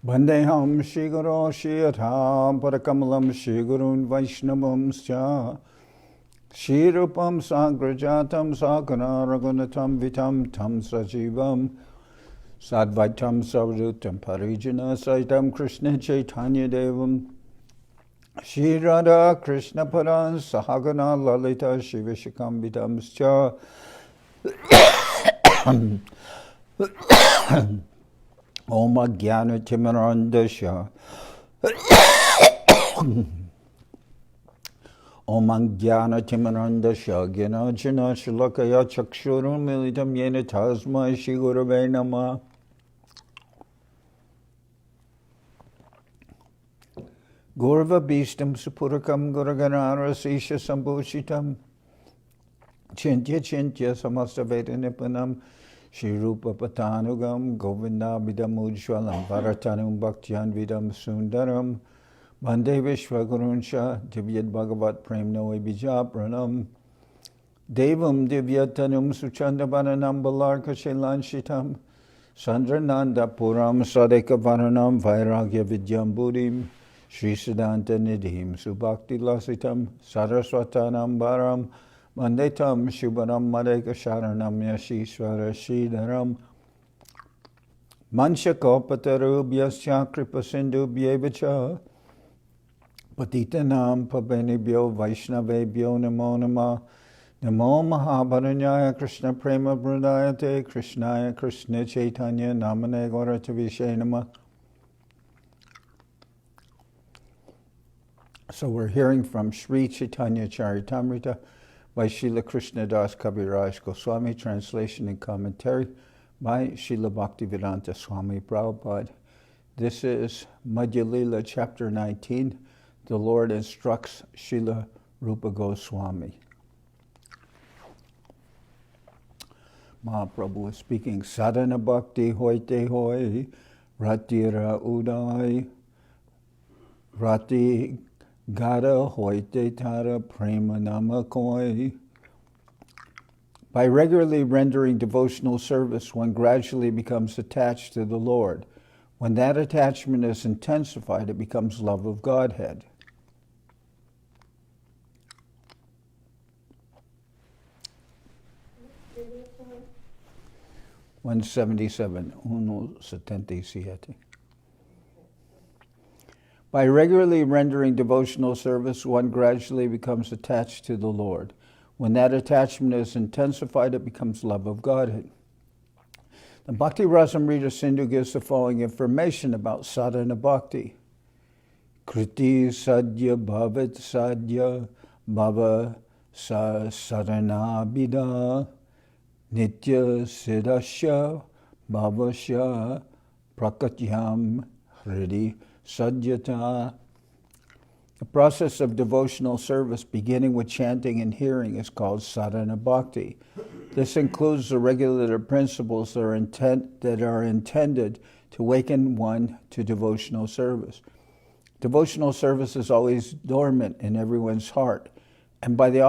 Vandeham Shri Guru Shri Radha Parakamalam Shri Gurun Vaishnavam Scha Shri Rupam Sagrajatam Sakana Raghunatam Vitam Tam Sajivam Sadvaitam Savrutam Parijana Saitam Krishna Chaitanya Devam Shri Radha Krishna Paran Sahagana Lalita Shivishakam Vitam Scha Om Jnana Timirandasya Om Jnana Timirandasya Gyanajana Shalakaya Chakshurum Militam Yena Tasmai Shri Gurave Namah Gurva Bhishtam Supurakam Guraganara Sisha Sambhushitam Chintya Chintya Samasta Veda Nipanam Shri Rupa Patanugam Govinda Vidam Ujwalam Bharatanum Bhaktyan Vidam Sundaram Bande Vishwagurunsha Divyad Bhagavat Prem Noe Bijapranam Devam Divyatanum Suchandabananam Balarka Shilanshitam Sandrananda Puram Sadeka Varanam Vairagya Vidyam Buddhim Shri Siddhanta Nidhim Subhakti Lasitam Saraswatanam Baram Mandetam Shubharam Madeka Sharanam Yashishwara Sridharam Manshakopatarubyasya Kripasindubhyevacha Patitanam Pabenibhyo Vaishnavebhyo Namo Namah Namo Mahabharanyaya Krishna Prema Brudayate Krishnaya Krishna Chaitanya Namane Gauratavishe Namah. So we're hearing from Sri Chaitanya Charitamrita by Srila Krishnadas Kaviraj Goswami, translation and commentary by Srila Bhaktivedanta Swami Prabhupada. This is Madhya-lila, chapter 19. The Lord instructs Srila Rupa Goswami. Mahaprabhu is speaking. Sadhana bhakti hoite hoi, ratira udai, rati Gada hoite tara prema namakoi. By regularly rendering devotional service, one gradually becomes attached to the Lord. When that attachment is intensified, it becomes love of Godhead. One 177. By regularly rendering devotional service, one gradually becomes attached to the Lord. When that attachment is intensified, it becomes love of Godhead. The Bhakti Rasamrita Sindhu gives the following information about sadhana bhakti. Kriti sadhya bhavat sadhya bhava sa sadhana bida nitya siddhasya bhavasya prakatyam hridi Sadyata. The process of devotional service beginning with chanting and hearing is called sadhana bhakti. This includes the regulative principles that are intended to awaken one to devotional service. Devotional service is always dormant in everyone's heart, and by the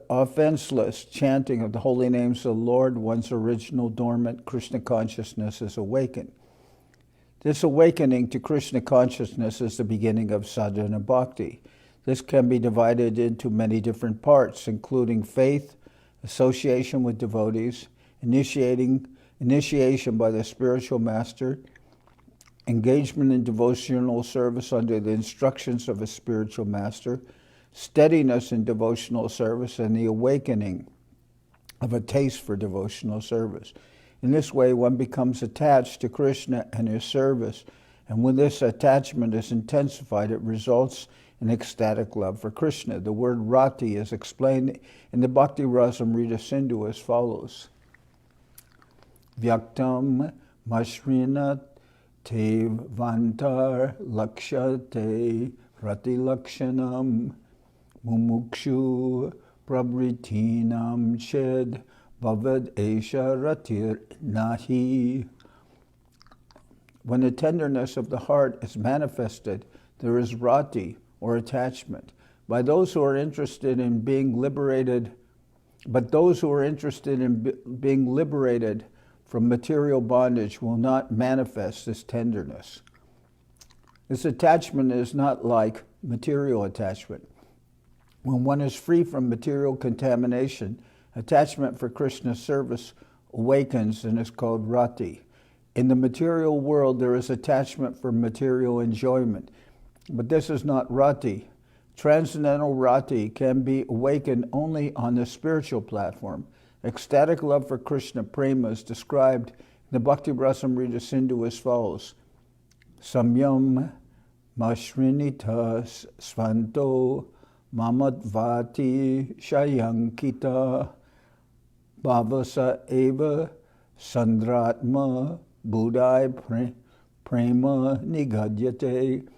offenseless chanting of the holy names of the Lord, one's original dormant Krishna consciousness is awakened. This awakening to Krishna consciousness is the beginning of sadhana bhakti. This can be divided into many different parts, including faith, association with devotees, initiation by the spiritual master, engagement in devotional service under the instructions of a spiritual master, steadiness in devotional service, and the awakening of a taste for devotional service. In this way, one becomes attached to Krishna and his service, and when this attachment is intensified, it results in ecstatic love for Krishna. The word rati is explained in the Bhakti Rasamrita Sindhu as follows. Vyaktam masrinat te vantar lakshate rati lakshanam mumukshu prabritinam shed Bhavad Esha Ratir Nahi. When the tenderness of the heart is manifested, there is rati, or attachment. But those who are interested in being liberated from material bondage will not manifest this tenderness. This attachment is not like material attachment. When one is free from material contamination, attachment for Krishna's service awakens and is called rati. In the material world, there is attachment for material enjoyment, but this is not rati. Transcendental rati can be awakened only on the spiritual platform. Ecstatic love for Krishna prema is described in the Bhakti Rasamrita Sindhu as follows. Samyam mashrinitas svanto mamadvati shayankita bhavasa eva sandratma buddhai prema nigadyate.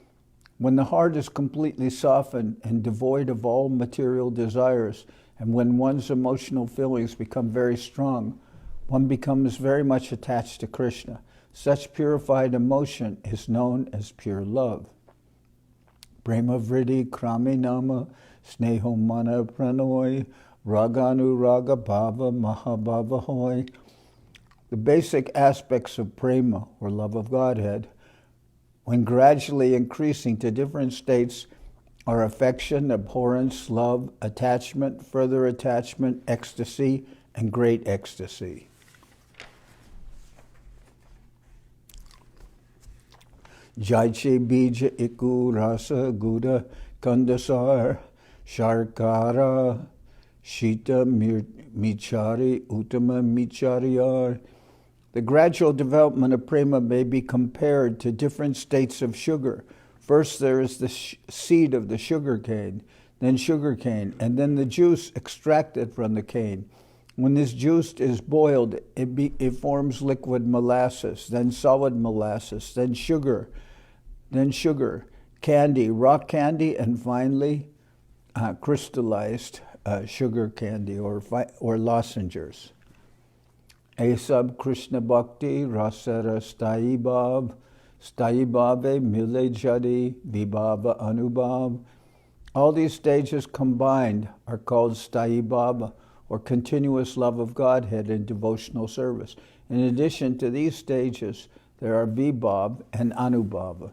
When the heart is completely softened and devoid of all material desires, and when one's emotional feelings become very strong, one becomes very much attached to Krishna. Such purified emotion is known as pure love. Prema vriddhi krami nama sneho mana pranoy raganu raga bhava mahabhava hoy. The basic aspects of prema, or love of Godhead, when gradually increasing to different states, are affection, abhorrence, love, attachment, further attachment, ecstasy, and great ecstasy. Jaiche bija iku rasa guda kandasar sharkara shita michari uttama michariyar. The gradual development of prema may be compared to different states of sugar. First there is the seed of the sugar cane, then sugar cane, and then the juice extracted from the cane. When this juice is boiled, it forms liquid molasses, then solid molasses, then sugar, candy, rock candy, and finally crystallized sugar candy or lozenges. Esab Krishna Bhakti Rasara Sthayi Bhave Mile Jadi Vibhava Anubhav. All these stages combined are called Sthayi Bhava, or continuous love of Godhead in devotional service. In addition to these stages, there are Vibhav and Anubhava.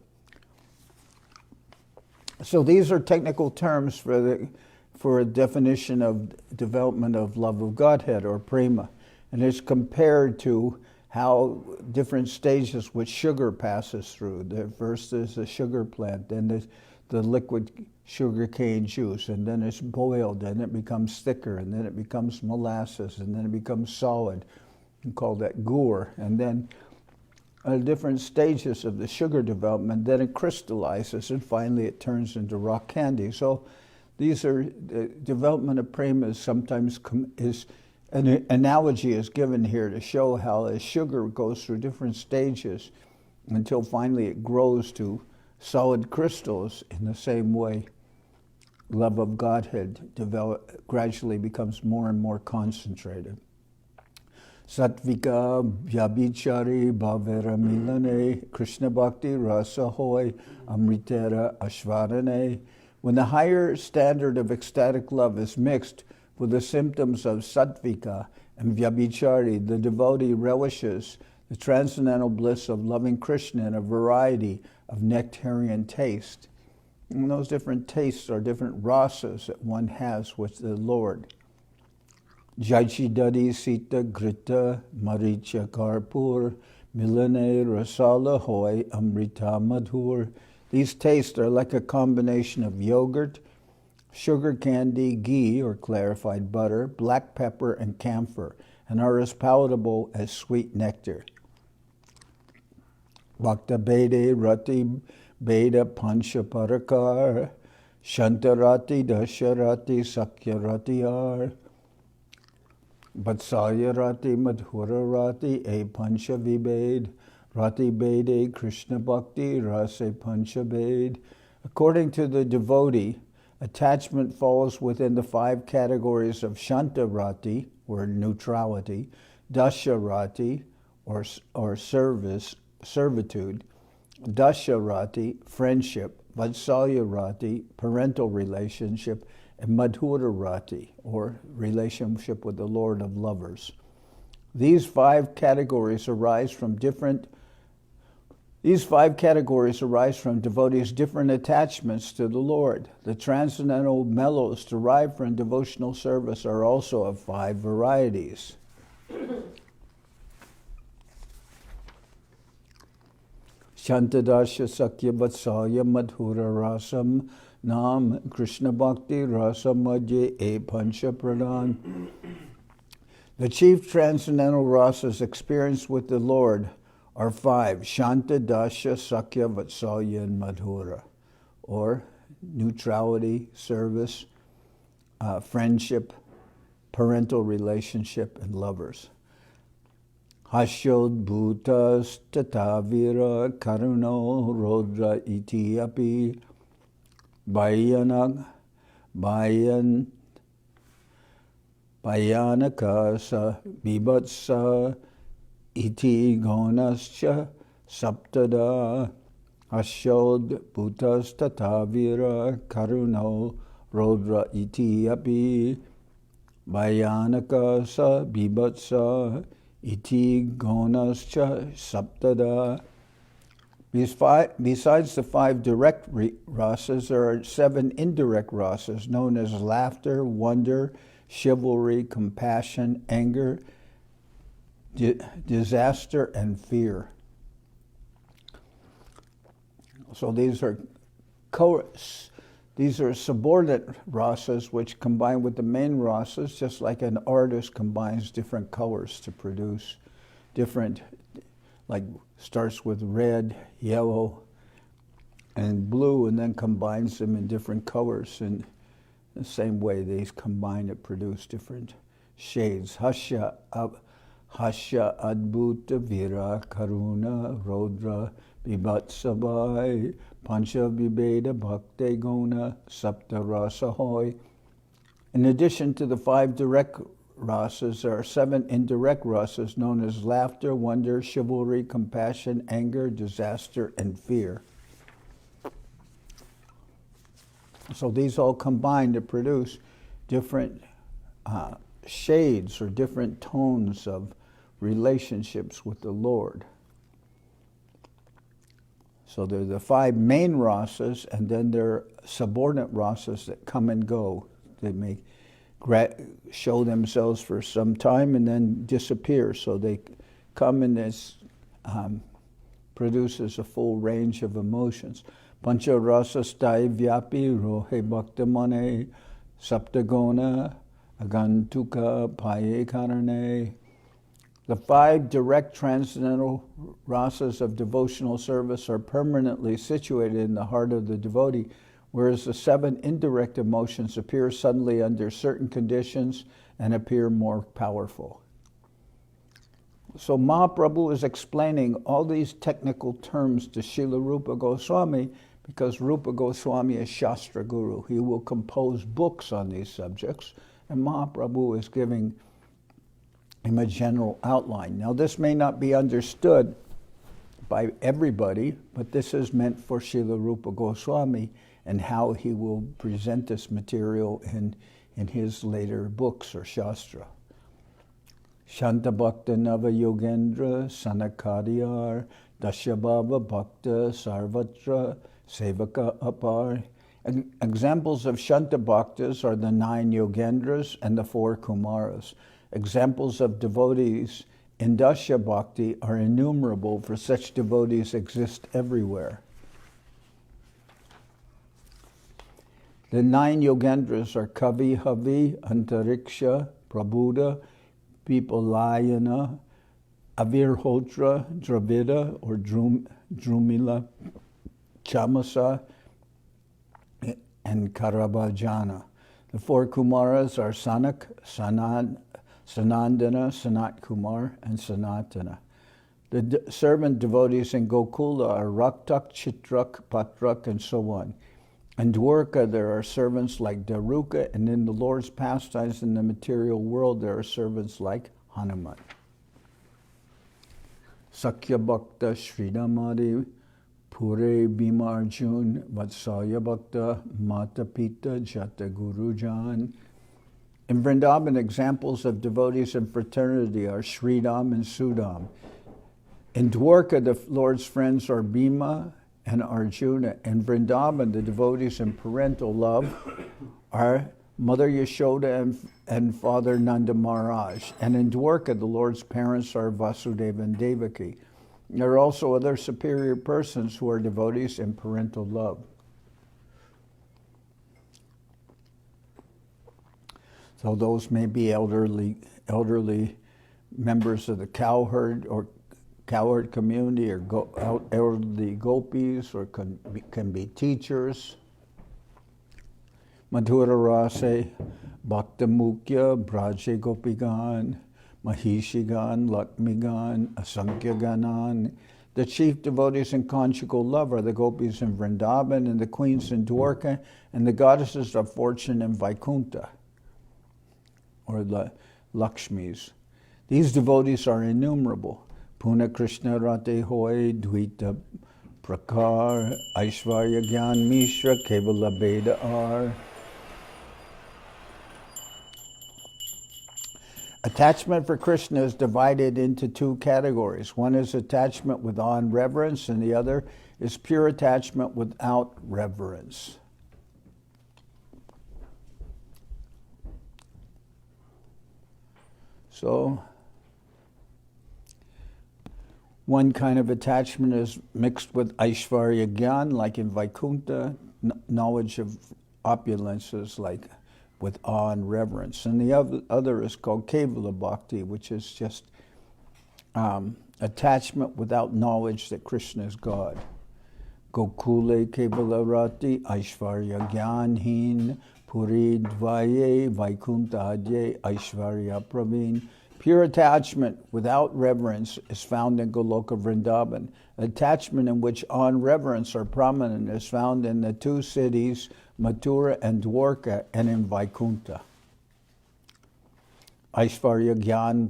So these are technical terms for a definition of development of love of Godhead, or prema. And it's compared to how different stages which sugar passes through. First there's the sugar plant, then there's the liquid sugar cane juice, and then it's boiled, and it becomes thicker, and then it becomes molasses, and then it becomes solid. We call that gur. And then different stages of the sugar development, then it crystallizes, and finally it turns into rock candy. So these are, the development of prema is sometimes an analogy is given here to show how a sugar goes through different stages until finally it grows to solid crystals. In the same way, love of Godhead gradually becomes more and more concentrated. Sattvika Vyabhichari Bhavera Milane Krishna Bhakti Rasa Hoy Amritera Ashvarane. When the higher standard of ecstatic love is mixed with the symptoms of sattvika and vyabhichari, the devotee relishes the transcendental bliss of loving Krishna in a variety of nectarian taste. And those different tastes are different rasas that one has with the Lord. Jaichi Dadi Sita Grita Maricha Karpur Milane Rasala Hoy Amrita Madhur. These tastes are like a combination of yogurt, sugar candy, ghee or clarified butter, black pepper, and camphor, and are as palatable as sweet nectar. Bhakta Bede Rati Beda Pancha Parakar Shantarati Dasharati Sakyarati Vatsalya Rati Madhura Rati E Pancha Vibed Rati Bede Krishna Bhakti Rase Pancha Bed. According to the devotee, attachment falls within the 5 categories of Shantarati, or neutrality, Dasharati, or servitude, Dasharati, friendship, Vatsalyarati, parental relationship, and Madhurarati, or relationship with the Lord of lovers. These 5 categories arise from different These 5 categories arise from devotees' different attachments to the Lord. The transcendental mellows derived from devotional service are also of 5 varieties. Shantadasya Sakya Vatsalya Madhura Rasam Nam Krishna Bhakti Rasa Madhye E Pancha Pradhan. The chief transcendental rasas experienced with the Lord are 5, Shanta, Dasya, Sakya, Vatsalya, and Madhura, or neutrality, service, friendship, parental relationship, and lovers. Hasyod bhutas tatavira karuno rodra iti api Bhayanaka sa bibatsa iti gonascha saptada Hasyod bhutas tatavira karuno rodra iti api Bhayanaka sa bibatsa iti gonascha saptada. Besides the 5 direct rasas, there are 7 indirect rasas known as laughter, wonder, chivalry, compassion, anger, disaster, and fear. So these are subordinate rasas which combine with the main rasas, just like an artist combines different colors to produce different, like starts with red, yellow, and blue, and then combines them in different colors. In the same way, these combine to produce different shades. Hasya Adbhuta Vira Karuna Rodra Bibatsabai Pancha Vibheda Bhakti Guna Sapta Rasa Hoy. In addition to the 5 direct rasas, there are 7 indirect rasas known as laughter, wonder, chivalry, compassion, anger, disaster, and fear. So these all combine to produce different shades or different tones of relationships with the Lord. So there are the 5 main rasas, and then there are subordinate rasas that come and go. They may show themselves for some time and then disappear. So they come and this produces a full range of emotions. Pancha rasa stai vyapi rohe bhaktamane saptagona agantuka paye karane. The 5 direct transcendental rasas of devotional service are permanently situated in the heart of the devotee, whereas the 7 indirect emotions appear suddenly under certain conditions and appear more powerful. So Mahaprabhu is explaining all these technical terms to Srila Rupa Goswami because Rupa Goswami is Shastra Guru. He will compose books on these subjects, and Mahaprabhu is giving him a general outline. Now this may not be understood by everybody, but this is meant for Srila Rupa Goswami and how he will present this material in his later books or Shastra. Shanta Bhakta Nava Yogendra Sanakadiyar Dashabhava Bhakta Sarvatra Sevaka Apar. Examples of Shanta Bhaktas are the 9 Yogendras and the 4 Kumaras. Examples of devotees in Dasya Bhakti are innumerable, for such devotees exist everywhere. The 9 Yogendras are Kavi, Havi, Antariksha, Prabhuda, Pipalayana, Avirhotra, Dravida or Drumila, Chamasa, and Karabhajana. The 4 Kumaras are Sanak, Sanandana, Sanat Kumar, and Sanatana. The servant devotees in Gokula are Raktak, Chitrak, Patrak, and so on. In Dwarka, there are servants like Daruka, and in the Lord's pastimes in the material world, there are servants like Hanuman. Sakya Bhakta Sridamadi Pure Bimarjun Vatsalya Bhakta Mata Pita Jata Guru Jan. In Vrindaban, examples of devotees in fraternity are Sridam and Sudam. In Dwarka, the Lord's friends are Bhima and Arjuna. In Vrindaban, the devotees in parental love are Mother Yashoda and Father Nanda Maharaj. And in Dwarka, the Lord's parents are Vasudeva and Devaki. There are also other superior persons who are devotees in parental love. So those may be elderly members of the cowherd community, or elderly gopis, or can be teachers. Madhura Rase, Bhakta Mukhya, Braje Gopigan, Mahishigan, Lakmigan, Asankhya Ganan. The chief devotees in conjugal love are the gopis in Vrindaban and the queens in Dwarka and the goddesses of fortune in Vaikuntha, or the Lakshmis. These devotees are innumerable. Puna Krishna Rate Hoy, Dvita Prakar, Aishvarya Gyan Mishra, Kevala Beda Ar. Attachment for Krishna is divided into two categories. One is attachment with awe and reverence, and the other is pure attachment without reverence. So, one kind of attachment is mixed with Aishvarya Gyan, like in Vaikuntha, knowledge of opulences, like with awe and reverence. And the other is called Kevala Bhakti, which is just attachment without knowledge that Krishna is God. Gokule Kevala Rati, Aishvarya Gyanhin, Puri Dvaye, Vaikuntha Adye, Aishvarya Praveen. Pure attachment without reverence is found in Goloka Vrindaban. Attachment in which awe and reverence are prominent is found in the two cities, Mathura and Dwarka, and in Vaikuntha. Aishvarya Gyan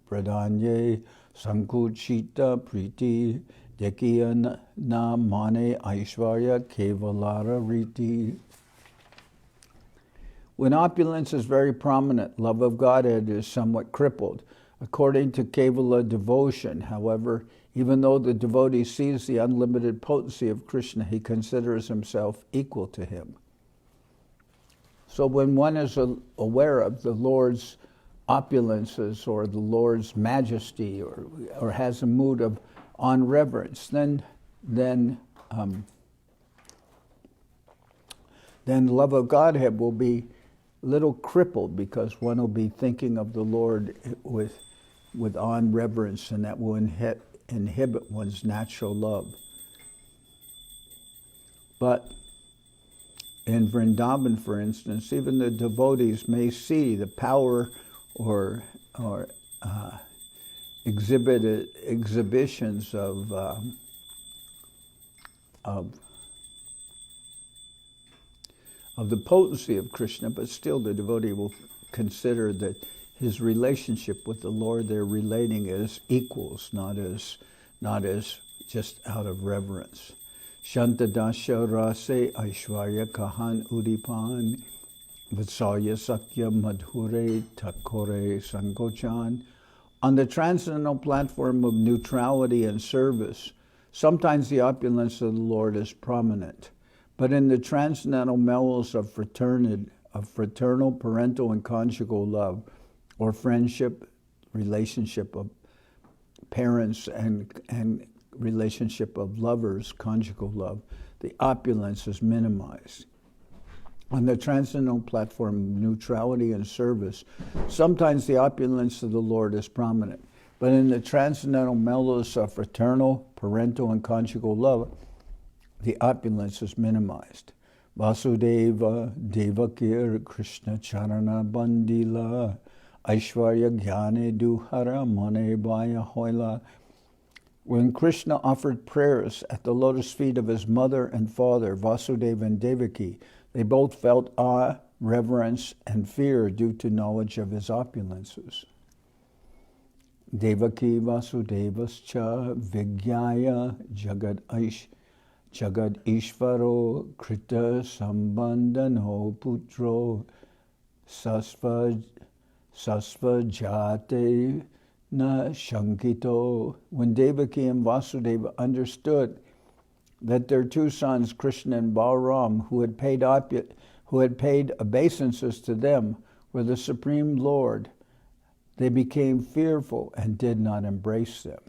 Pradanye Sankuchita Priti Dekya Na Mane Aishvarya Kevalara Riti. When opulence is very prominent, love of Godhead is somewhat crippled. According to Kevala devotion, however, even though the devotee sees the unlimited potency of Krishna, he considers himself equal to him. So when one is aware of the Lord's opulences or the Lord's majesty, or has a mood of on reverence, then love of Godhead will be a little crippled, because one will be thinking of the Lord with awe and reverence, and that will inhibit one's natural love. But in Vrindaban, for instance, even the devotees may see the power or exhibitions of the potency of Krishna, but still the devotee will consider that his relationship with the Lord they're relating as equals, not as just out of reverence. Shantadasya rase aishvarya kahan udipan vatsalya sakya madhure takore sankochan. On the transcendental platform of neutrality and service, sometimes the opulence of the Lord is prominent. But in the transcendental mellows of fraternal, parental, and conjugal love, or friendship, relationship of parents, and relationship of lovers, conjugal love, the opulence is minimized. On the transcendental platform of neutrality and service, sometimes the opulence of the Lord is prominent. But in the transcendental mellows of fraternal, parental, and conjugal love, the opulence is minimized. Vasudeva, Devakir, Krishna Charana Bandila, Aishvarya Jnane Duhara Mane Baya Hoila. When Krishna offered prayers at the lotus feet of his mother and father, Vasudeva and Devaki, they both felt awe, reverence, and fear due to knowledge of his opulences. Devaki Vasudevascha Vigyaya Jagad Ishvaro Krita Sambandhano Putro Sasva Jate na shankito. When Devaki and Vasudeva understood that their two sons, Krishna and Balaram, who had paid obeisances to them, were the Supreme Lord, they became fearful and did not embrace them.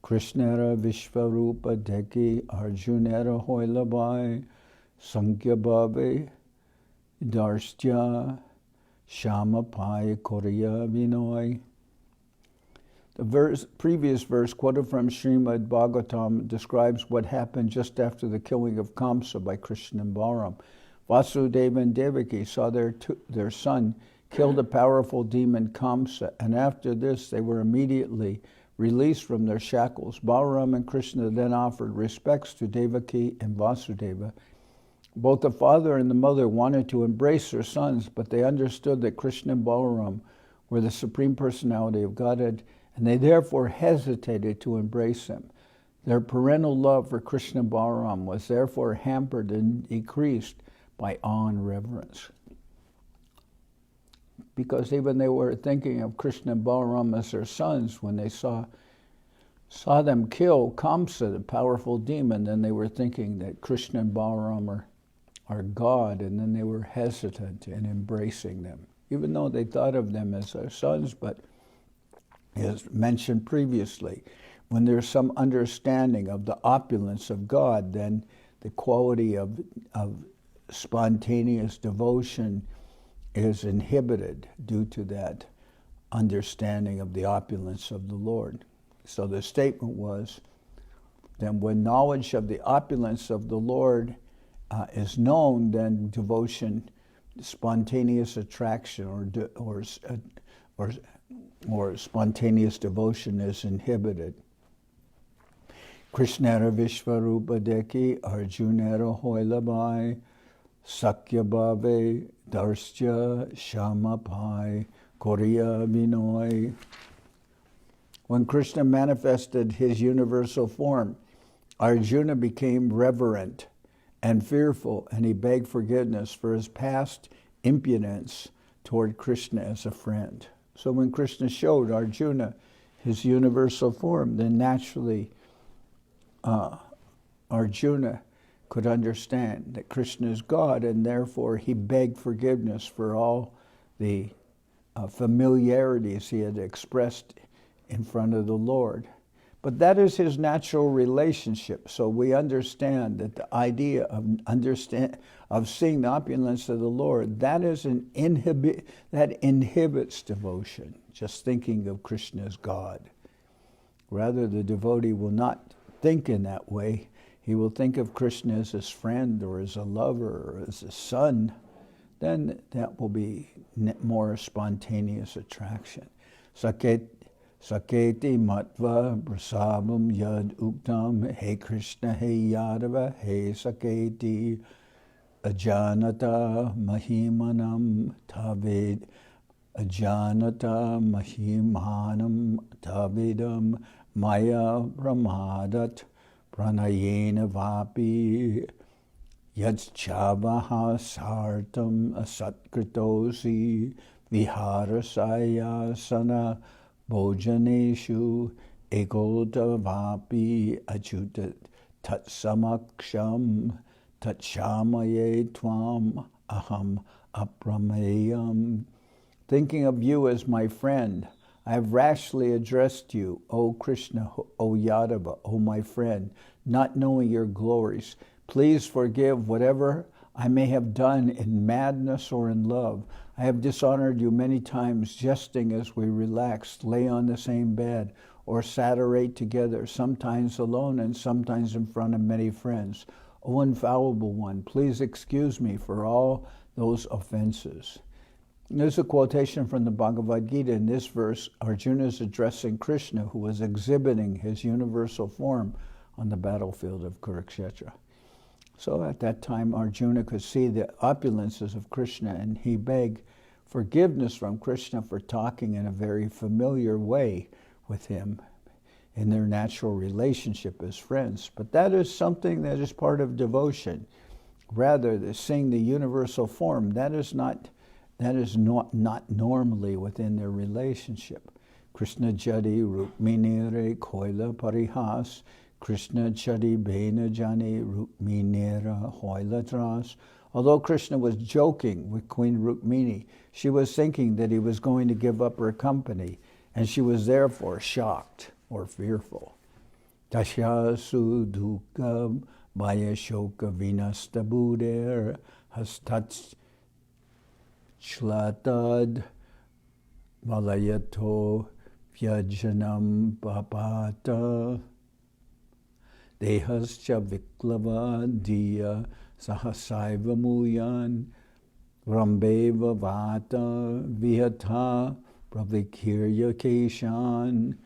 Krishnera Vishvarupa Deki Arjunera Hoilabai Sankhya Darstya Shamapai Korea Vinoi. The previous verse quoted from Srimad Bhagavatam describes what happened just after the killing of Kamsa by Krishna and Balaram. Vasudeva and Devaki saw their son kill the powerful demon Kamsa, and after this they were immediately released from their shackles. Balaram and Krishna then offered respects to Devaki and Vasudeva. Both the father and the mother wanted to embrace their sons, but they understood that Krishna and Balaram were the Supreme Personality of Godhead, and they therefore hesitated to embrace them. Their parental love for Krishna and Balaram was therefore hampered and decreased by awe and reverence. Because even they were thinking of Krishna and Balaram as their sons, when they saw them kill Kamsa, the powerful demon, then they were thinking that Krishna and Balaram are God, and then they were hesitant in embracing them, even though they thought of them as their sons. But as mentioned previously, when there's some understanding of the opulence of God, then the quality of spontaneous devotion is inhibited due to that understanding of the opulence of the Lord. So the statement was that when knowledge of the opulence of the Lord is known, then devotion, spontaneous attraction, or spontaneous devotion is inhibited. Krishnera Vishvarupa Deki Arjunera Hoilabai Sakyabhave Darstya Shamapai Korea Vinoi. When Krishna manifested his universal form, Arjuna became reverent and fearful, and he begged forgiveness for his past impudence toward Krishna as a friend. So when Krishna showed Arjuna his universal form, then naturally Arjuna could understand that Krishna is God, and therefore he begged forgiveness for all the familiarities he had expressed in front of the Lord. But that is his natural relationship. So we understand that the idea of seeing the opulence of the Lord, that inhibits devotion, just thinking of Krishna as God. Rather, the devotee will not think in that way. He will think of Krishna as his friend, or as a lover, or as a son. Then that will be more spontaneous attraction. Saketi matva prasabam yad uktam he Krishna he Yadava he Saketi ajanata mahimanam tavid ajanata mahimanam tavidam maya brahmadat pranayena vapi yadchavaha sartam asatkritosi viharasayasana Bojaneshu ekodavapi achutat tatsamaksham tatshamaye tvam aham aprameyam. Thinking of you as my friend, I have rashly addressed you, O Krishna, O Yadava, O my friend, not knowing your glories. Please forgive whatever I may have done in madness or in love. I have dishonored you many times, jesting as we relaxed, lay on the same bed, or sat or ate together, sometimes alone and sometimes in front of many friends. O infallible one, please excuse me for all those offenses. And there's a quotation from the Bhagavad Gita. In this verse, Arjuna is addressing Krishna, who was exhibiting his universal form on the battlefield of Kurukshetra. So at that time, Arjuna could see the opulences of Krishna, and he begged forgiveness from Krishna for talking in a very familiar way with him in their natural relationship as friends. But that is something that is part of devotion. Rather, than seeing the universal form, that is not That is not normally within their relationship. Krishna Jadi Rukmini Re Koila Parihas, Krishna Chadi Bena Jani Rukminera Hoila Tras. Although Krishna was joking with Queen Rukmini, she was thinking that he was going to give up her company, and she was therefore shocked or fearful. Tasyasu Dukha Bayashoka Vinastabuder Hastats Shlatad Valayato Vyajanam Papata Dehascha Viklava Diya Sahasaiva Muyan Rambeva Vata Vihata Pravikirya Keshan.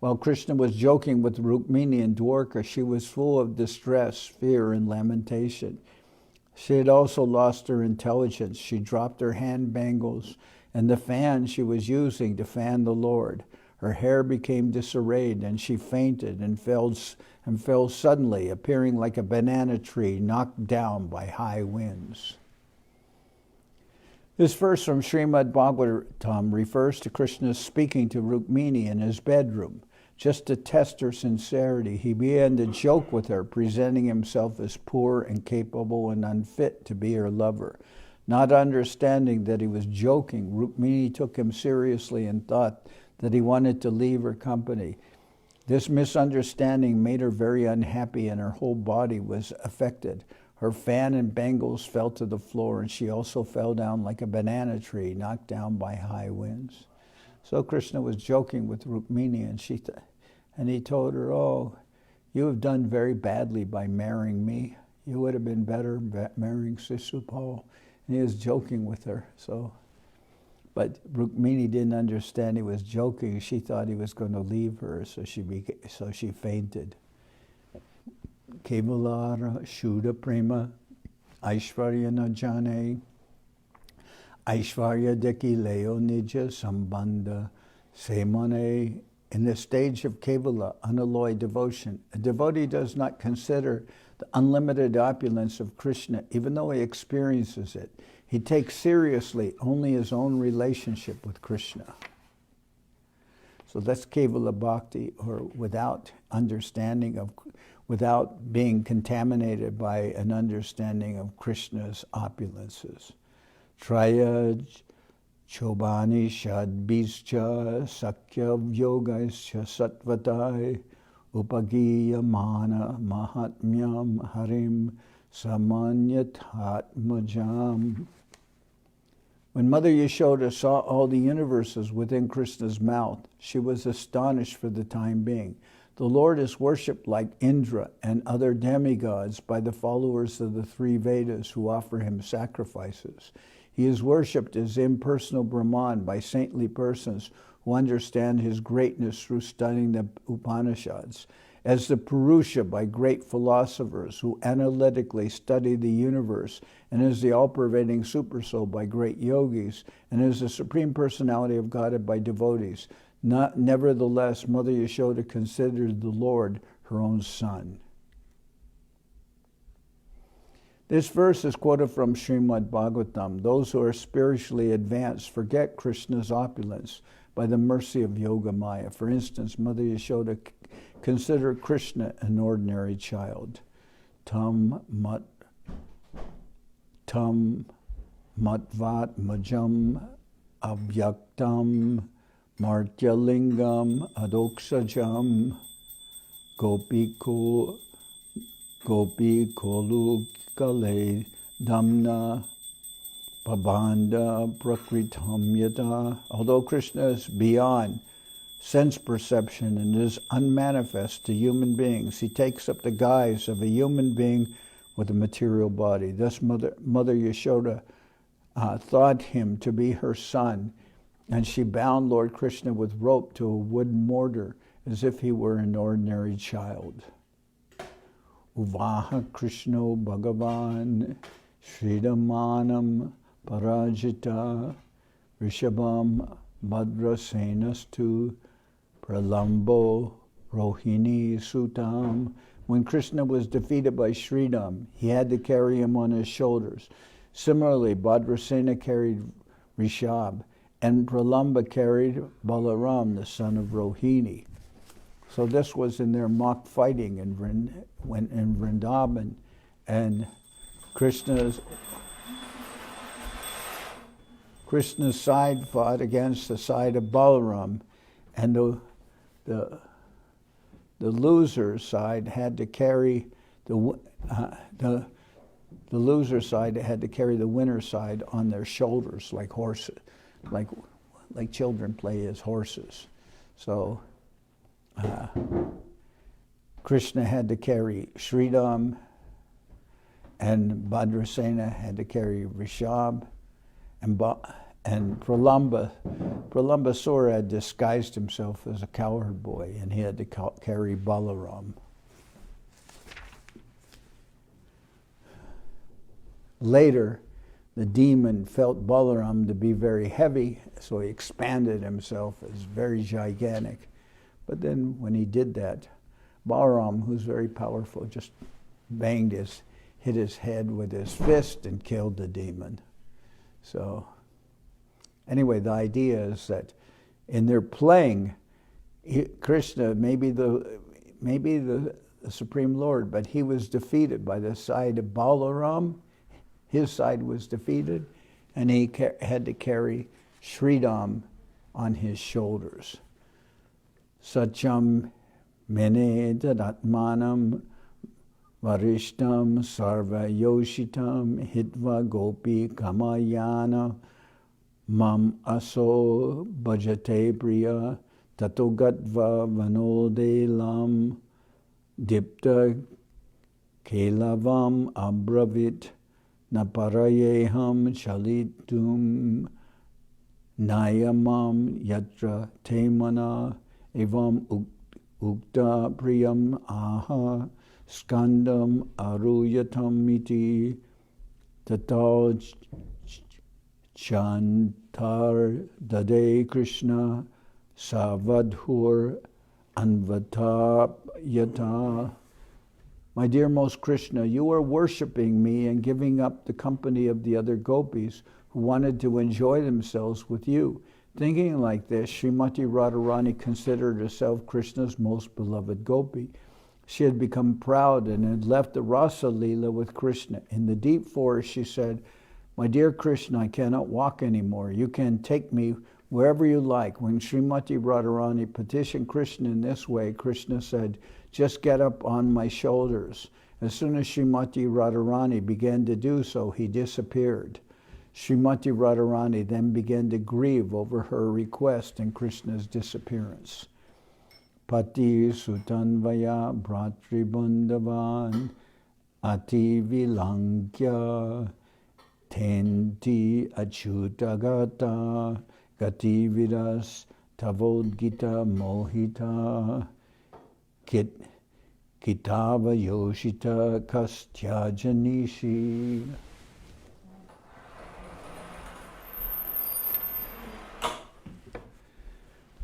While Krishna was joking with Rukmini and Dwarka, she was full of distress, fear, and lamentation. She had also lost her intelligence. She dropped her hand bangles and the fan she was using to fan the Lord. Her hair became disarrayed, and she fainted and fell suddenly, appearing like a banana tree knocked down by high winds. This verse from Srimad Bhagavatam refers to Krishna speaking to Rukmini in his bedroom. Just to test her sincerity, he began to joke with her, presenting himself as poor, incapable, and unfit to be her lover. Not understanding that he was joking, Rukmini took him seriously and thought that he wanted to leave her company. This misunderstanding made her very unhappy, and her whole body was affected. Her fan and bangles fell to the floor, and she also fell down like a banana tree knocked down by high winds. So Krishna was joking with Rukmini, and he told her, "Oh, you have done very badly by marrying me. You would have been better marrying Sisupal." And he was joking with her. But Rukmini didn't understand he was joking. She thought he was going to leave her, so she fainted. Kevalara Shuddha Prema Aishvarya na Jane Aishvarya Deki Leo Nija Sambandha Semane. In the stage of Kevala, unalloyed devotion, a devotee does not consider the unlimited opulence of Krishna, even though he experiences it. He takes seriously only his own relationship with Krishna. So that's Kevala Bhakti, or without being contaminated by an understanding of Krishna's opulences. Trayaj Chobani Shadbischa Sakya Yogascha Sattvatai Upagiya Mana Mahatmyam Harim Samanyatatmajam. When Mother Yashoda saw all the universes within Krishna's mouth, she was astonished for the time being. The Lord is worshipped like Indra and other demigods by the followers of the three Vedas who offer him sacrifices. He is worshipped as impersonal Brahman by saintly persons who understand his greatness through studying the Upanishads, as the Purusha by great philosophers who analytically study the universe, and as the all-pervading Supersoul by great yogis, and as the Supreme Personality of Godhead by devotees. Nevertheless, Mother Yashoda considered the Lord her own son. This verse is quoted from Srimad Bhagavatam. Those who are spiritually advanced forget Krishna's opulence by the mercy of Yoga Maya. For instance, Mother Yashoda considered Krishna an ordinary child. Tam matvat majam avyaktam martyalingam adoksajam gopi kolu kale damna pabanda prakritamyata. Although Krishna is beyond sense perception and is unmanifest to human beings, he takes up the guise of a human being with a material body. Thus Mother Yashoda thought him to be her son, and she bound Lord Krishna with rope to a wooden mortar as if he were an ordinary child. Uvaha Krishno Bhagavan Shridamanam Parajita Rishabham Bhadrasenastu Pralambo Rohini Sutam. When Krishna was defeated by Sridham, he had to carry him on his shoulders. Similarly, Bhadrasena carried Rishab, and Pralamba carried Balaram, the son of Rohini. So this was in their mock fighting in Vrindaban, and Krishna's side fought against the side of Balaram, and the loser side had to carry the loser side had to carry the winner side on their shoulders like horses, like children play as horses. So Krishna had to carry Sridham, and Bhadrasena had to carry Rishab, and Pralambasura had disguised himself as a cowherd boy, and he had to carry Balaram. Later, the demon felt Balaram to be very heavy, so he expanded himself as very gigantic. But then when he did that, Balaram, who's very powerful, just hit his head with his fist and killed the demon. So anyway, the idea is that in their playing, Krishna, maybe the Supreme Lord, but he was defeated by the side of Balaram. His side was defeated, and he had to carry Sridham on his shoulders. Sacham mene tadatmanam varishtam sarva yoshitam hitva gopi kamayana mam aso bhajate priya tatogatva vanodelam dipta kelavam abravit naparayeham chalitum nayamam yatra temana evam ukta priyam aha skandam aruyatam iti tatal chantar dade Krishna savadhur anvatapyata. My dear most Krishna, you are worshipping me and giving up the company of the other gopis who wanted to enjoy themselves with you. Thinking like this, Srimati Radharani considered herself Krishna's most beloved gopi. She had become proud and had left the Rasa-lila with Krishna. In the deep forest, she said, "My dear Krishna, I cannot walk anymore. You can take me wherever you like." When Srimati Radharani petitioned Krishna in this way, Krishna said, "Just get up on my shoulders." As soon as Srimati Radharani began to do so, he disappeared. Srimati Radharani then began to grieve over her request and Krishna's disappearance. Pati sutanvaya bhratribundavan ati vilankya tenti achutagata gati viras tavodgita mohita kitava yoshita kastyajanishi.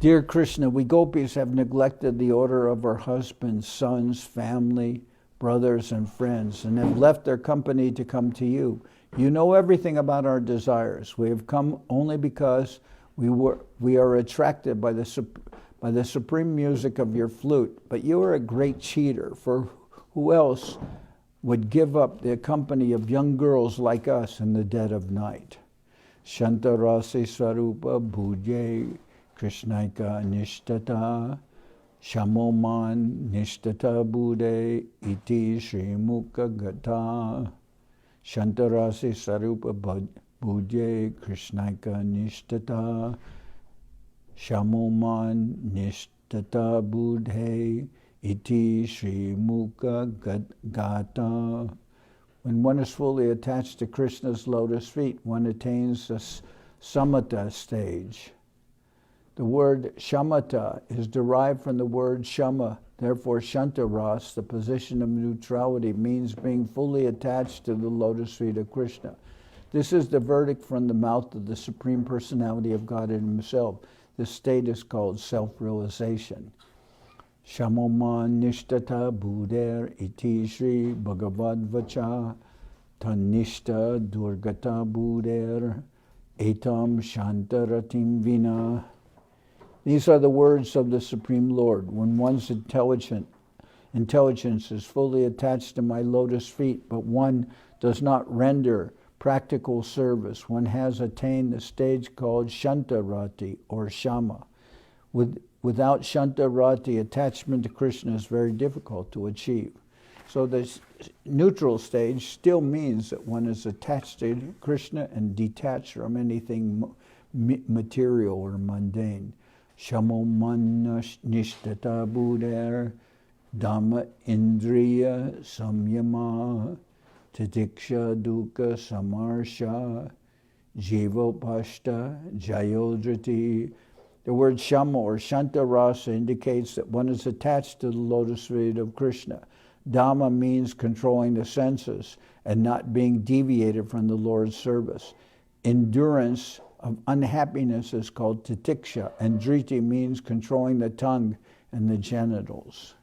Dear Krishna, we gopis have neglected the order of our husbands, sons, family, brothers, and friends, and have left their company to come to you. You know everything about our desires. We have come only because we are attracted by the supreme music of your flute. But you are a great cheater, for who else would give up the company of young girls like us in the dead of night? Shantarasi Swarupa Bhuje Krishnaika Nishtata Shamoman Nishtata Bude Iti Sri Mukha Gata. Shantarasi Sarupa Bhuje Krishnaika Nishtata Shamoman Nishtata Bude Iti Sri Mukha Gata. When one is fully attached to Krishna's lotus feet, one attains the samatha stage. The word shamata is derived from the word shama. Therefore, shantaras, the position of neutrality, means being fully attached to the lotus feet of Krishna. This is the verdict from the mouth of the Supreme Personality of God in Himself. This state is called self-realization. Shamoman nishtata buder iti Sri Bhagavad Vacha Tanishta Durgata Buder etam shantaratim vina. These are the words of the Supreme Lord. When one's intelligence is fully attached to my lotus feet, but one does not render practical service, one has attained the stage called Shantarati or Shama. Without Shantarati, attachment to Krishna is very difficult to achieve. So this neutral stage still means that one is attached to Krishna and detached from anything material or mundane. Shamo manna nishtata buddher dhamma indriya samyama titiksha dukkha samarsha jivopashta jayodrati. The word shama or shantarasa indicates that one is attached to the lotus feet of Krishna. Dhamma means controlling the senses and not being deviated from the Lord's service. Endurance of unhappiness is called titiksha, and driti means controlling the tongue and the genitals.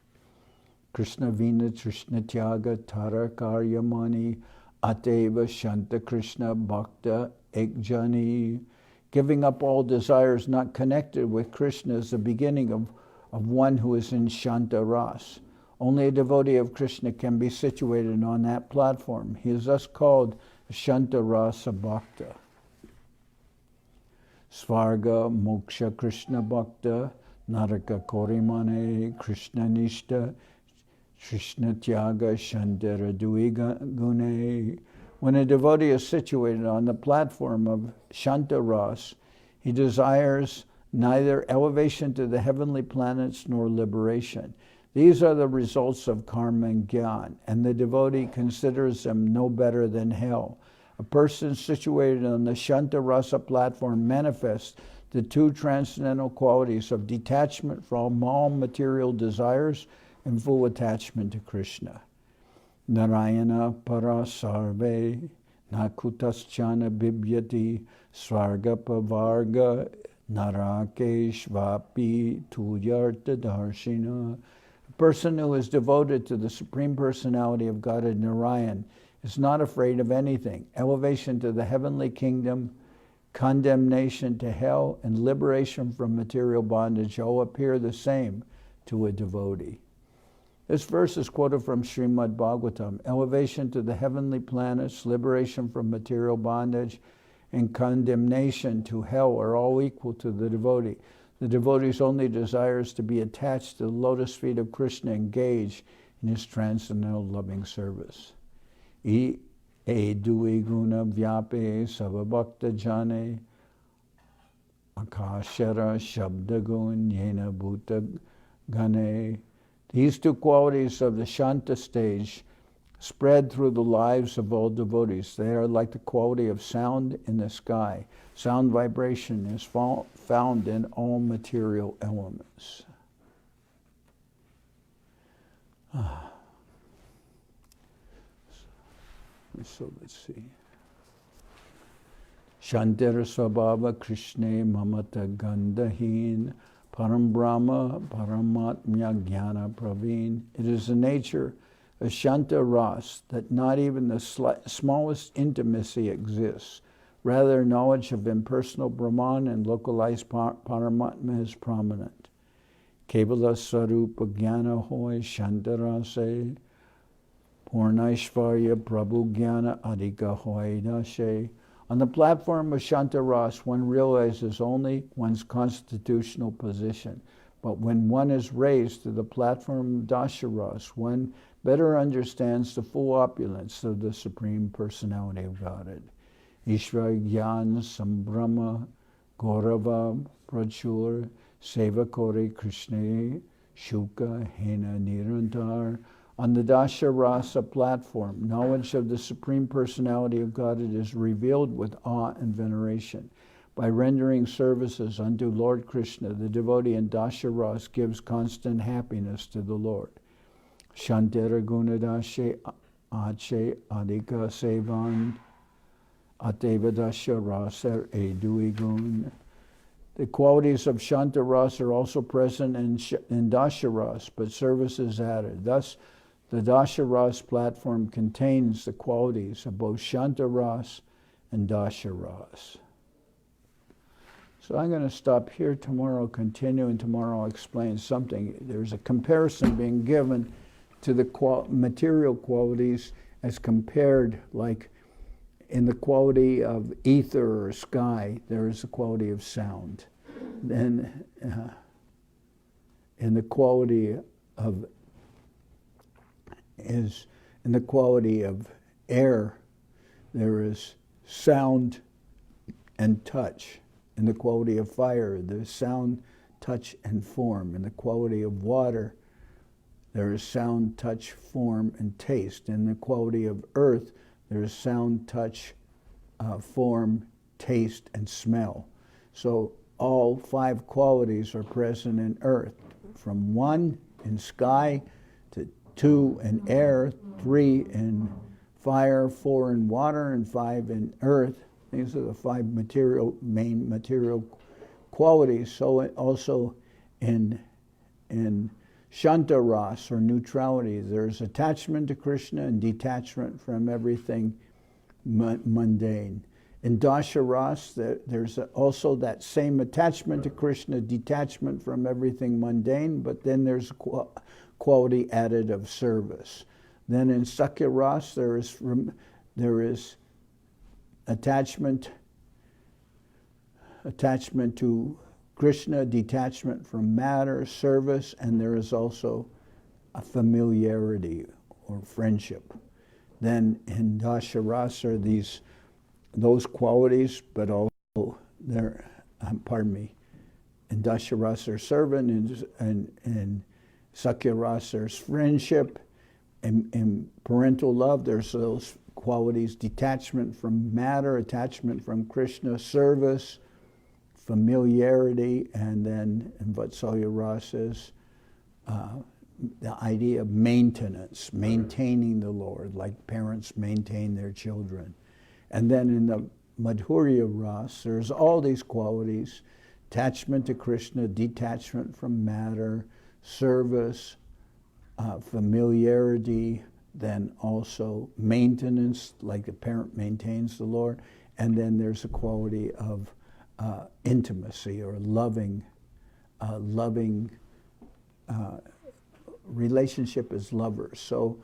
Krishna vina trishna tyaga tara karyamani ateva shanta Krishna bhakta ekjani. Giving up all desires not connected with Krishna is the beginning of one who is in shanta ras. Only a devotee of Krishna can be situated on that platform. He is thus called shanta rasa bhakta. Svarga moksha Krishna bhakta naraka korimane Krishna nishta Krishna tyaga shandara gune. When a devotee is situated on the platform of shanta ras, he desires neither elevation to the heavenly planets nor liberation. These are the results of karma and jnana, and the devotee considers them no better than hell. A person situated on the Shanta Rasa platform manifests the two transcendental qualities of detachment from all material desires and full attachment to Krishna. Narayana para sarve nakutaschana bibhyati svarga pavarga narakeshvapi tuyarta darshina. A person who is devoted to the Supreme Personality of Godhead Narayan is not afraid of anything. Elevation to the heavenly kingdom, condemnation to hell, and liberation from material bondage all appear the same to a devotee. This verse is quoted from Srimad Bhagavatam. Elevation to the heavenly planets, liberation from material bondage, and condemnation to hell are all equal to the devotee. The devotee's only desire is to be attached to the lotus feet of Krishna, engaged in his transcendental loving service. E dui guna vyape savabhakta jane akashara shabdagun yena bhuta gane. These two qualities of the Shanta stage spread through the lives of all devotees. They are like the quality of sound in the sky. Sound vibration is found in all material elements. So let's see. Shantara Svabhava Krishne Mamata Gandahin Param Brahma Paramatmya Jnana Praveen. It is the nature of Shanta Ras that not even the smallest intimacy exists. Rather, knowledge of impersonal Brahman and localized Paramatma is prominent. Kevala Sarupa Jnana Hoy Shanta Rase Purnaishvarya Prabhu Jnana Adhika Hoy Dashe. On the platform of Shanta Ras, one realizes only one's constitutional position. But when one is raised to the platform of Dasha Ras, one better understands the full opulence of the Supreme Personality of Godhead. Ishvara Gyan Sambrahma Gaurava Prachur Seva Kore Krishna Shuka Hena Nirantar. On the Dasha Rasa platform, knowledge of the Supreme Personality of Godhead is revealed with awe and veneration. By rendering services unto Lord Krishna, the devotee in Dasha Rasa gives constant happiness to the Lord. Shantara Gunadashe Ache Adhika Sevan Ateva Dasha Rasa Edui Gun. The qualities of Shanta Rasa are also present in Dasha Rasa, but service is added. Thus, the Dasha Ras platform contains the qualities of both Shanta Ras and Dasha Ras. So I'm going to stop here. Tomorrow I'll continue, and tomorrow I'll explain something. There's a comparison being given to the material qualities as compared, like in the quality of ether or sky, there is a quality of sound. Then in the quality of air, there is sound and touch. In the quality of fire, there's sound, touch, and form. In the quality of water, there is sound, touch, form, and taste. In the quality of earth, there is sound, touch, form, taste, and smell. So all 5 qualities are present in earth, from 1 in sky to 2 in air, 3 in fire, 4 in water, and 5 in earth. These are the 5 main material qualities. So also in Shanta Ras, or neutrality, there's attachment to Krishna and detachment from everything mundane. In Dasha Ras, there's also that same attachment to Krishna, detachment from everything mundane, but then there's a quality added of service. Then in Sakya Ras, there is attachment to Krishna, detachment from matter, service, and there is also a familiarity or friendship. Then in Dasha Rasa are those qualities, but also in Dasha Rasa are servant, and Sakya Rasa is friendship. In parental love, there's those qualities: detachment from matter, attachment from Krishna, service, familiarity, and then in Vatsalya Rasa is the idea of maintenance, maintaining the Lord, like parents maintain their children. And then in the Madhurya Rasa, there's all these qualities: attachment to Krishna, detachment from matter, service, familiarity, then also maintenance, like the parent maintains the Lord. And then there's a quality of intimacy or loving relationship as lovers. So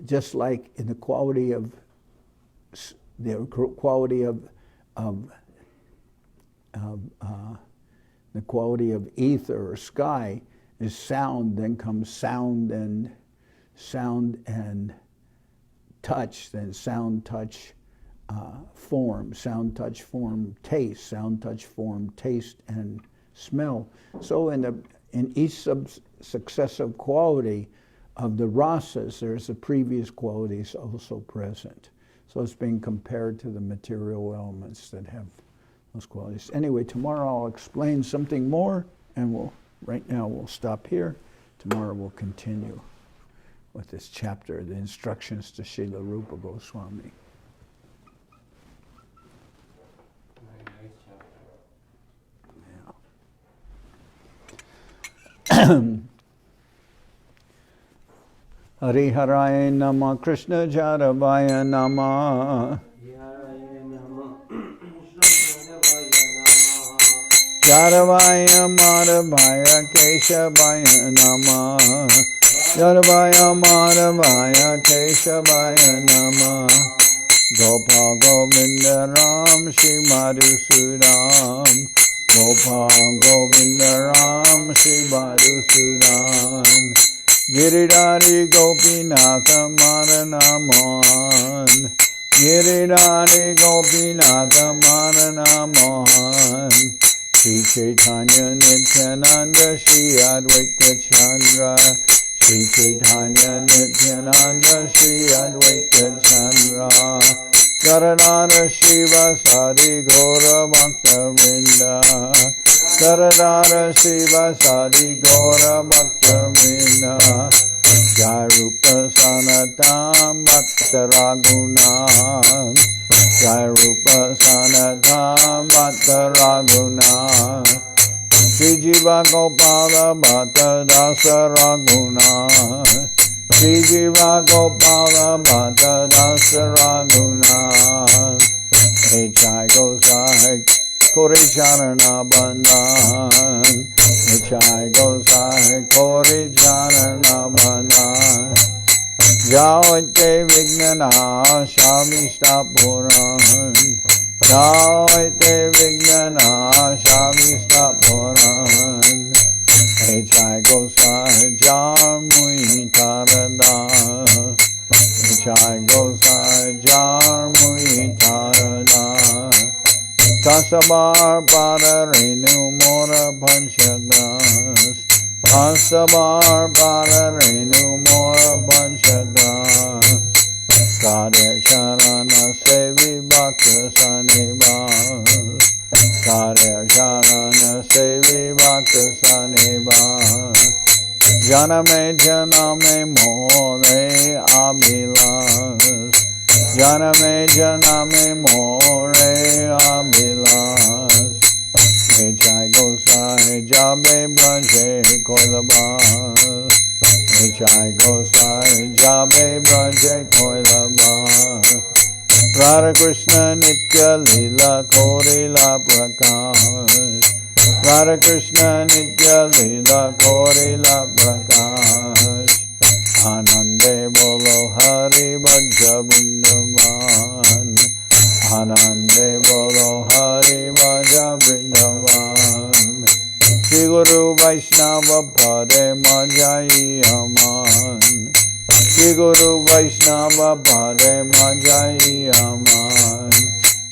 just like in the quality of ether or sky is sound, then comes sound and touch, then sound, touch, form, sound, touch, form, taste, sound, touch, form, taste, and smell. So in each successive quality of the rasas, there's the previous qualities also present. So it's being compared to the material elements that have those qualities. Anyway, tomorrow I'll explain something more, and right now we'll stop here. Tomorrow we'll continue with this chapter, the instructions to Srila Rupa Goswami. Hari Haraya Nama Krishna Jaravaya Nama Jaravaya Madhavaya Keshavaya Nama Jaravaya Madhavaya Keshavaya Nama Gopal Govinda Ram Shri Madhusudan Gopal Govinda Ram Shri Madhusudan Giridhari Gopinatha Maranamohan Giridhari Gopinatha Maranamohan Sri Chaitanya Nityananda Shri Advaita Chandra Sri Chaitanya Nityananda Shri Advaita Chandra Garadhara Shiva Sadi Gora Bhakta Vrinda Garadhara Shiva Sadi Gora Bhakta Vrinda Jai Rupa Sanatan Bhatta Raghunath Jai Rupa Sanatan Bhatta Raghunath Sri Jiva Gopala Bhatta Dasa Raghunath Sri Jiva Gopala Bhatta Dasa Raghunath Hey Jai Gosai Kori Charana Bandhan, Nichai Gosai Kori Charana Bandhan, Jaoite Vignana Shamista Puran, Jaoite Vignana Shamista Puran, Nichai Gosai Jarmui Taradas, Nichai Gosai Jarmui Taradas, Tasabar Padarenu Mora Panchadas, Tasabar Padarenu Mora Panchadas, Kadir Charana Sevi Bhakta Sanibas, Kadir Charana Sevi Bhakta Sanibas, Janame More Abilas, Janame More Abilas, Nichai Gosai Jabe Branje Koilabas, Nichai Gosai Jabe Branje Koilabas, Radha Krishna Nitya Lila Korila Prakash, Radha Krishna Nitya Lila Korila Prakash, Anande Bolo Hari Bhaja Vrindaban, Anande Bolo Hari Bhaja Vrindaban, Shri Guru Vaishnava Pade Majai Aman, Shri Guru Vaishnava Pade Majai Aman,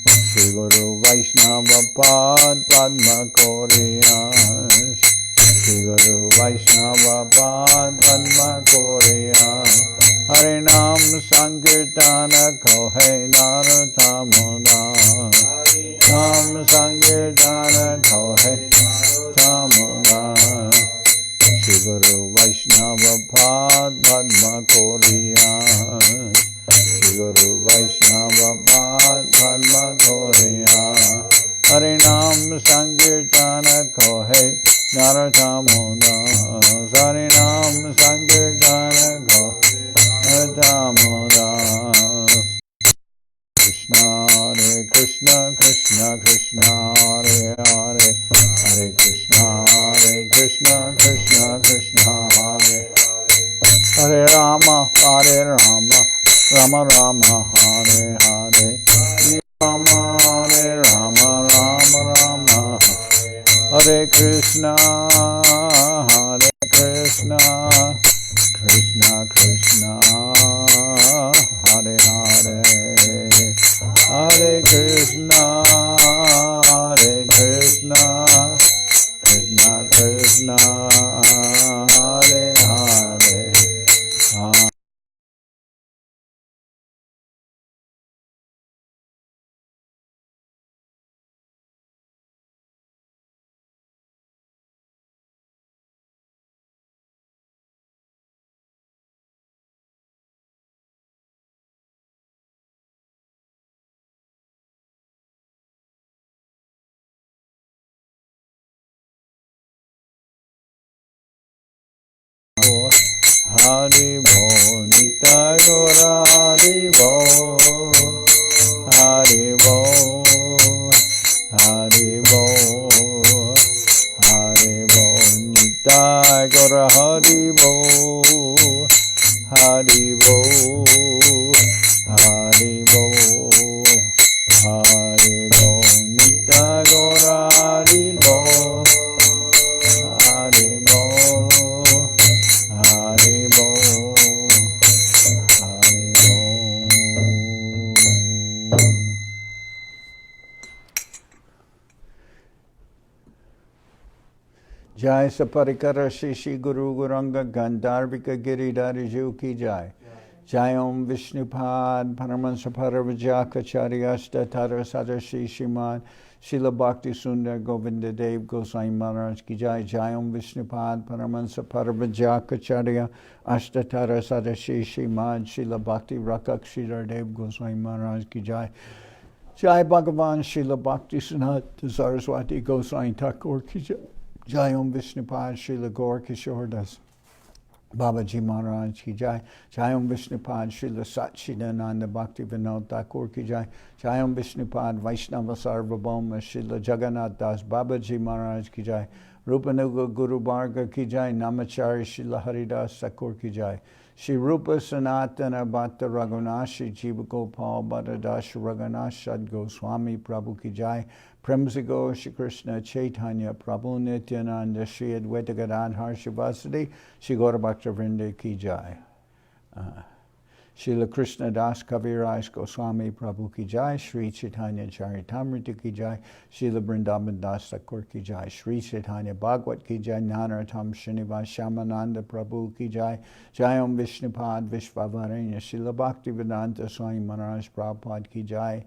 Shri Guru Vaishnava Pad Padma Koriyash, Shri Guru Vaishnava Pad Padma Koriyash, Harinam Sankirtana Kohe Naratamoda, Nam Sankirtana Kohe Tamoda, Shri Guru Vaishnava Pad Padma Koriyash, Shri Guru Vaishnava Pad Padma Koriyash, Harinam Sankirtana Kohe Naratamoda, Harinam Sankirtana Kohe Naratamoda. Krishna Hare Krishna, Krishna Krishna Hare Hare, Hare Krishna, Krishna Krishna Hare Hare Rama, Rama Rama Hare Hare, Rama Hare Rama, Rama Rama Hare Krishna, Krishna Krishna Hare Hare, Hare Krishna, Krishna Krishna Hare Hare. Hari Bo, Nitai Gora Hari Bo, Hari Bo, Hari Bo, Hari Bo, Nitai Gora Hari Bo, Hari Bo, Hari Bo, Hari Bo, Nitai Gora Hari Bo, Hari Bo. Hari Bo, Hari Bo. Jai Saparikara Shishi Guru Guranga Gandharvika Giridhari Ju Ki Jai. Jai Om Vishnupad Paramahansa Paravajaka Ashta Tara Sadashi Shiman Srila Bhakti Sundar Govinda Dev Goswami Maharaj Ki Jai. Jai Om Vishnupad Paramahansa Paravajaka Ashta Tara Sadashi Shiman Srila Bhakti Rakshidhar Dev Goswami Maharaj Ki Jai. Jai Bhagavan Srila Bhakti Sanat Saraswati Goswami Thakur Ki Jai. Jai Om Vishnupad Srila Gaur Kishore Das Babaji Maharaj ki jai. Jayam Vishnupad Srila Satchidananda Bhakti Vinod Thakur ki jai. Jayam Vishnupad Vaishnava Sarvabhauma Srila Jagannath Das Babaji Maharaj ki jai. Rupanuga Guru Bharga ki jai. Namachari Srila Haridas Thakur ki jai. Shri Rupa Sanatana Bhatta Raghunashi Jiva Gopal Bhatta Dasha Raghunash Sad Goswami Prabhu ki jai. Premsigo Shri Krishna Chaitanya Prabhu Nityananda Shri Advaita Gadadhar Shivasadi Shri Gaura Bhakta Vrinda ki jai. Srila Krishnadas Kaviraj Goswami Prabhu ki jai. Sri Chaitanya Charitamrita ki jai. Srila Vrindaban Das Thakur ki jai. Sri Chaitanya Bhagwat ki jai. Nanaratam Srinivas Shamananda Prabhu ki jai. Jayam Vishnupad Vishvavaranya Srila Bhakti Vedanta Swami Maharaj Prabhupada ki jai.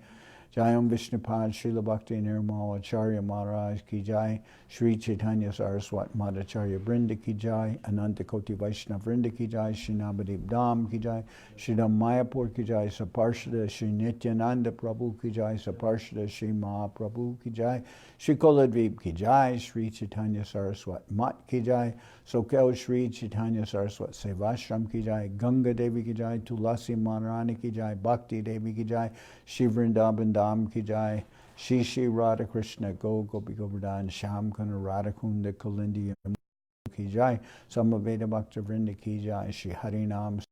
Jayam Vishnupad Srila Bhakti Nirmal Acharya Maharaj ki jai. Sri Chaitanya Saraswat Madhacharya Vrinda ki jai. Ananta Koti Vaishnava Vrinda ki jai. Shri Navadip Dham ki jai. Shri Dham Mayapur ki jai. Saparshada Shri Nityananda Prabhu ki jai. Saparshada Shri Mahaprabhu ki jai. Shri Koladvip ki jai. Sri Chaitanya Saraswat Mat ki jai. Soquel Sri Chaitanya Saraswat Seva Ashram ki jai. Ganga Devi ki jai. Tulasi Maharani ki jai. Bhakti Devi ki jai. Shri Vrindaban Dham ki jai. Shri Shri Radha Krishna Gopi Govardhan Sham Kana Radha Kunda Kalindi ki jai. Samaveda Bhakta Vrinda ki jai. Shri Harinam